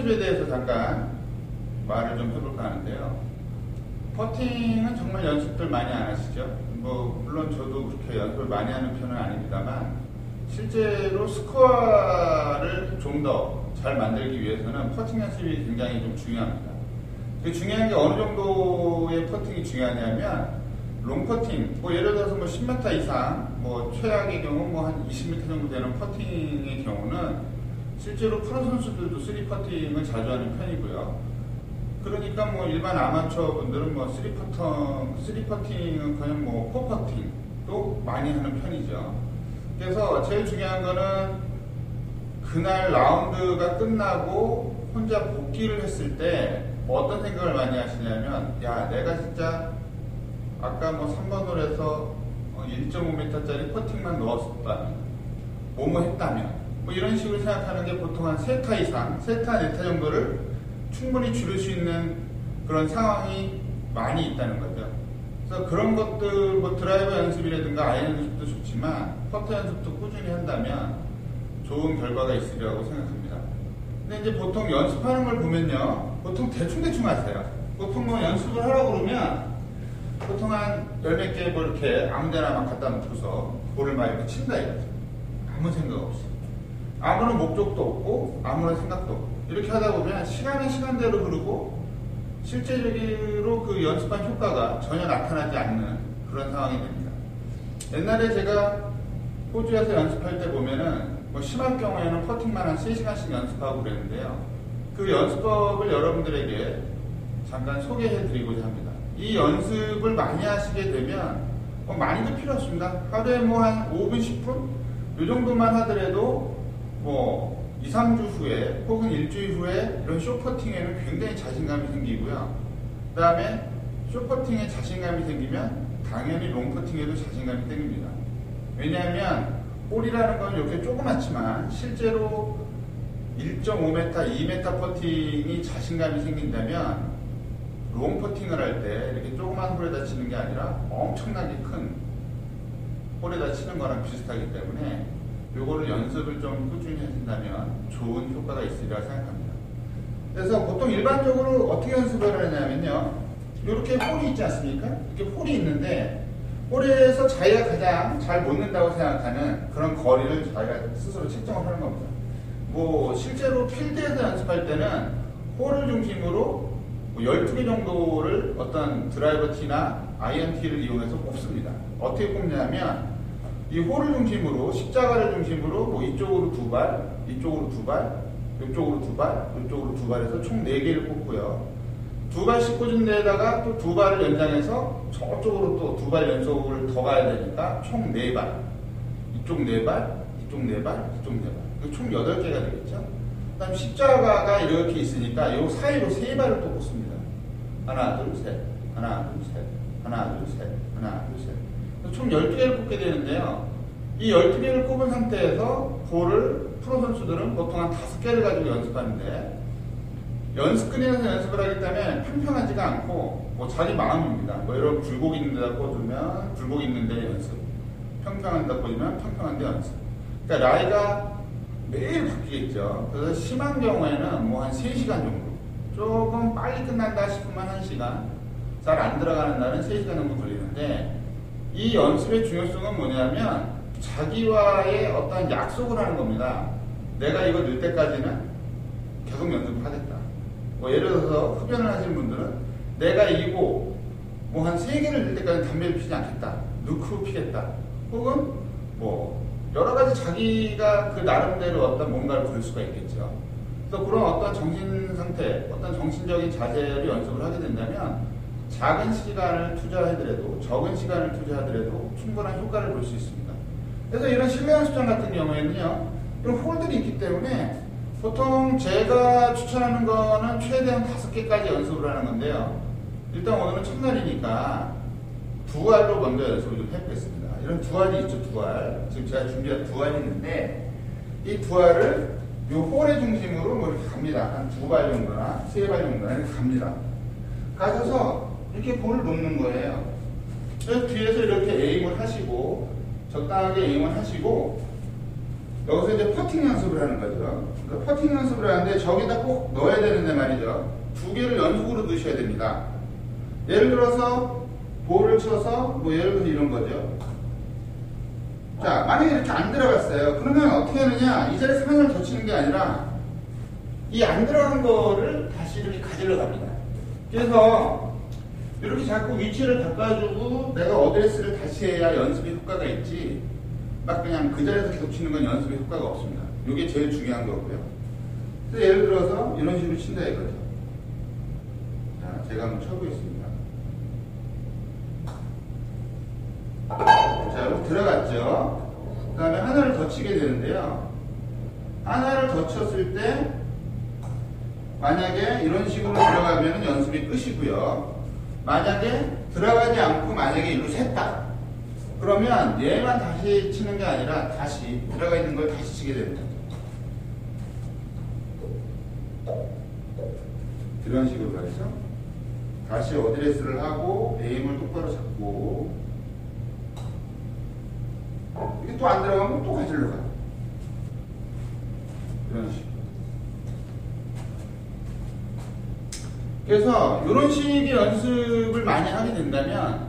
연습에 대해서 잠깐 말을 좀 해볼까 하는데요. 퍼팅은 정말 연습들 많이 안 하시죠? 물론 저도 그렇게 연습을 많이 하는 편은 아닙니다만, 실제로 스코어를 좀 더 잘 만들기 위해서는 퍼팅 연습이 굉장히 좀 중요합니다. 그 중요한 게 어느 정도의 퍼팅이 중요하냐면, 롱 퍼팅, 예를 들어서 10m 이상, 최악의 경우 한 20m 정도 되는 퍼팅의 경우는 실제로 프로 선수들도 3퍼팅을 자주 하는 편이고요. 그러니까 일반 아마추어 분들은 3퍼팅은 그냥 4퍼팅도 많이 하는 편이죠. 그래서 제일 중요한 거는 그날 라운드가 끝나고 혼자 복귀를 했을 때 어떤 생각을 많이 하시냐면, 야, 내가 진짜 아까 3번 홀에서 1.5m짜리 퍼팅만 넣었다면, 뭐뭐 했다면, 이런 식으로 생각하는 게 보통 한 3타 이상, 3타, 4타 정도를 충분히 줄일 수 있는 그런 상황이 많이 있다는 거죠. 그래서 그런 것들, 드라이버 연습이라든가 아이언 연습도 좋지만, 퍼터 연습도 꾸준히 한다면 좋은 결과가 있으리라고 생각합니다. 근데 이제 보통 연습하는 걸 보면요, 보통 대충 하세요. 보통 연습을 하라고 그러면, 보통 한 10몇 개 이렇게 아무 데나 막 갖다 놓고서 볼을 막 이렇게 친다 이거죠. 아무 생각 없이. 아무런 목적도 없고, 아무런 생각도 없고. 이렇게 하다 보면 시간이 시간대로 흐르고, 실제적으로 그 연습한 효과가 전혀 나타나지 않는 그런 상황이 됩니다. 옛날에 제가 호주에서 연습할 때 보면은, 심할 경우에는 퍼팅만 한 3시간씩 연습하고 그랬는데요. 그 연습법을 여러분들에게 잠깐 소개해 드리고자 합니다. 이 연습을 많이 하시게 되면 많이도 필요 없습니다. 하루에 한 5분, 10분? 이 정도만 하더라도 2, 3주 후에 혹은 일주일 후에 이런 쇼퍼팅에는 굉장히 자신감이 생기고요. 그 다음에 쇼퍼팅에 자신감이 생기면 당연히 롱퍼팅에도 자신감이 생깁니다. 왜냐하면 볼이라는 건 이렇게 조그맣지만 실제로 1.5m, 2m 퍼팅이 자신감이 생긴다면 롱 퍼팅을 할 때 이렇게 조그만 홀에다 치는 게 아니라 엄청나게 큰 홀에다 치는 거랑 비슷하기 때문에 요거를 연습을 좀 꾸준히 하신다면 좋은 효과가 있으리라 생각합니다. 그래서 보통 일반적으로 어떻게 연습을 하냐면요, 이렇게 홀이 있지 않습니까? 이렇게 홀이 있는데 홀에서 자기가 가장 잘 못 는다고 생각하는 그런 거리를 자기가 스스로 책정을 하는 겁니다. 실제로 필드에서 연습할 때는 홀을 중심으로 12개 정도를 어떤 드라이버 티나 아이언 티를 이용해서 꼽습니다. 어떻게 꼽냐면 이 홀을 중심으로, 십자가를 중심으로 이쪽으로 2발, 이쪽으로 2발, 이쪽으로 2발, 이쪽으로 2발 해서 총 4개를 꼽고요. 2발씩 꽂은 데에다가 또 2발을 연장해서 저쪽으로 또 2발 연속을 더 가야 되니까 총 4발. 이쪽 4발, 이쪽 4발, 이쪽 4발. 총 8개가 되겠죠? 그 다음 십자가가 이렇게 있으니까 요 사이로 3발을 또 꽂습니다. 하나, 둘, 셋. 하나, 둘, 셋. 하나, 둘, 셋. 하나, 둘, 셋. 총 12개를 꽂게 되는데요. 이 12개를 꼽은 상태에서 볼을 프로 선수들은 보통 한 5개를 가지고 연습하는데, 연습근에서 연습을 하기 때문에 평평하지가 않고 자기 마음입니다. 이런 굴곡 있는 데다 꽂으면 굴곡 있는 데 연습, 평평한 데다 꽂으면 평평한 데 연습. 그러니까 라이가 매일 바뀌겠죠. 그래서 심한 경우에는 한 3시간 정도, 조금 빨리 끝난다 싶으면 1시간, 잘 안 들어가는 날은 3시간 정도 걸리는데, 이 연습의 중요성은 뭐냐면 자기와의 어떤 약속을 하는 겁니다. 내가 이거 넣을 때까지는 계속 연습하겠다. 예를 들어서 흡연을 하시는 분들은 내가 이거 한 3개를 넣을 때까지 담배를 피지 않겠다. 넣고 피겠다. 혹은 여러 가지 자기가 그 나름대로 어떤 뭔가를 걸 수가 있겠죠. 그래서 그런 어떤 정신 상태, 어떤 정신적인 자세를 연습을 하게 된다면 작은 시간을 투자하더라도, 적은 시간을 투자하더라도 충분한 효과를 볼 수 있습니다. 그래서 이런 실내 연습장 같은 경우에는요, 이런 홀들이 있기 때문에 보통 제가 추천하는 거는 최대한 5개까지 연습을 하는 건데요. 일단 오늘은 첫날이니까 두알로 먼저 연습을 좀 해보겠습니다. 이런 두알이 있죠, 두알. 지금 제가 준비한 두알이 있는데, 이 두알을 이 홀의 중심으로 이렇게 갑니다. 한 2발 정도나 3발 정도나 이렇게 갑니다. 가셔서 이렇게 볼을 놓는 거예요. 그래서 뒤에서 이렇게 에임을 하시고, 적당하게 에임을 하시고, 여기서 이제 퍼팅 연습을 하는 거죠. 그러니까 퍼팅 연습을 하는데 저기다 꼭 넣어야 되는데 말이죠. 두 개를 연속으로 넣으셔야 됩니다. 예를 들어서 볼을 쳐서 뭐 예를 들어서 이런 거죠. 자, 만약에 이렇게 안 들어갔어요. 그러면 어떻게 하느냐? 이 자리에서 하나를 더 치는 게 아니라 이 안 들어간 거를 다시 이렇게 가지러 갑니다. 그래서 이렇게 자꾸 위치를 바꿔주고 내가 어드레스를 다시 해야 연습의 효과가 있지, 막 그냥 그 자리에서 계속 치는 건 연습의 효과가 없습니다. 이게 제일 중요한 거고요. 그래서 예를 들어서 이런 식으로 친다 이거죠. 자, 제가 한번 쳐보겠습니다. 자, 여기 들어갔죠. 그 다음에 하나를 더 치게 되는데요. 하나를 더 쳤을 때 만약에 이런 식으로 들어가면 연습이 끝이고요. 만약에 들어가지 않고 만약에 이리로 샜다. 그러면 얘만 다시 치는 게 아니라 다시 들어가 있는 걸 다시 치게 됩니다. 이런 식으로 가서 다시 어드레스를 하고 에임을 똑바로 잡고 이게 또 안 들어가면 또 가지러 가요. 이런 식으로. 그래서 이런 식의 연습을 많이 하게 된다면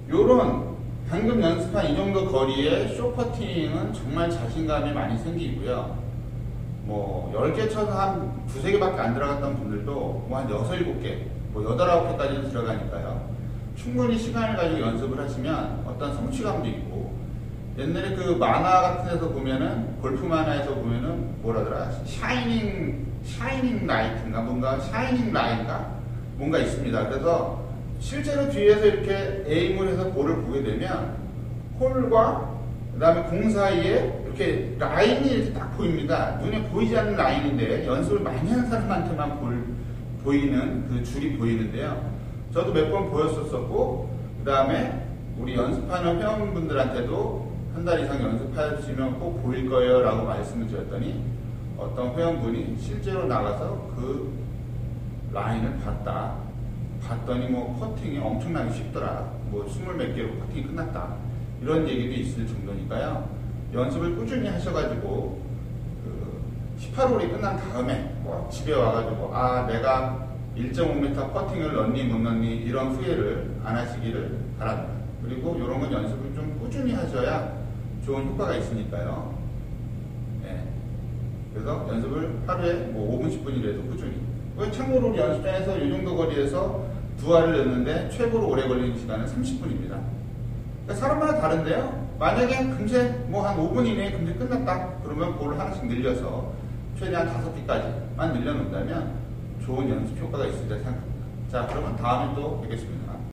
이런 방금 연습한 이 정도 거리의 쇼퍼팅은 정말 자신감이 많이 생기고요. 뭐 10개 쳐서 한 2~3개밖에 안 들어갔던 분들도 뭐 한 6~7개, 뭐 8~9개까지는 들어가니까요. 충분히 시간을 가지고 연습을 하시면 어떤 성취감도 있고, 옛날에 그 만화 같은 데서 보면은, 골프 만화에서 보면은 뭐라더라? 샤이닝 라이트인가 뭔가 샤이닝 라인가 뭔가 있습니다. 그래서 실제로 뒤에서 이렇게 에임을 해서 볼을 보게 되면 홀과 그 다음에 공 사이에 이렇게 라인이 이렇게 딱 보입니다. 눈에 보이지 않는 라인인데 연습을 많이 하는 사람한테만 보이는 그 줄이 보이는데요. 저도 몇 번 보였었고, 그 다음에 우리 연습하는 회원분들한테도 한 달 이상 연습하시면 꼭 보일 거예요 라고 말씀을 드렸더니 어떤 회원분이 실제로 나가서 그 라인을 봤더니 뭐 퍼팅이 엄청나게 쉽더라, 뭐 20몇 개로 퍼팅이 끝났다, 이런 얘기도 있을 정도니까요. 연습을 꾸준히 하셔가지고 그 18홀이 끝난 다음에 뭐 집에 와가지고 내가 1.5m 퍼팅을 넣니 못 넣니 이런 후회를 안 하시기를 바랍니다. 그리고 이런 건 연습을 좀 꾸준히 하셔야 좋은 효과가 있으니까요. 네. 그래서 연습을 하루에 뭐 5분, 10분이라도 꾸준히. 참고로 우리 연습장에서 이 정도 거리에서 2알을 넣는데 최고로 오래 걸리는 시간은 30분입니다. 그러니까 사람마다 다른데요. 만약에 금세 뭐 한 5분 이내에 금세 끝났다. 그러면 볼을 하나씩 늘려서 최대한 5개까지만 늘려놓는다면 좋은 연습 효과가 있으리라 생각합니다. 자, 그러면 다음에 또 뵙겠습니다.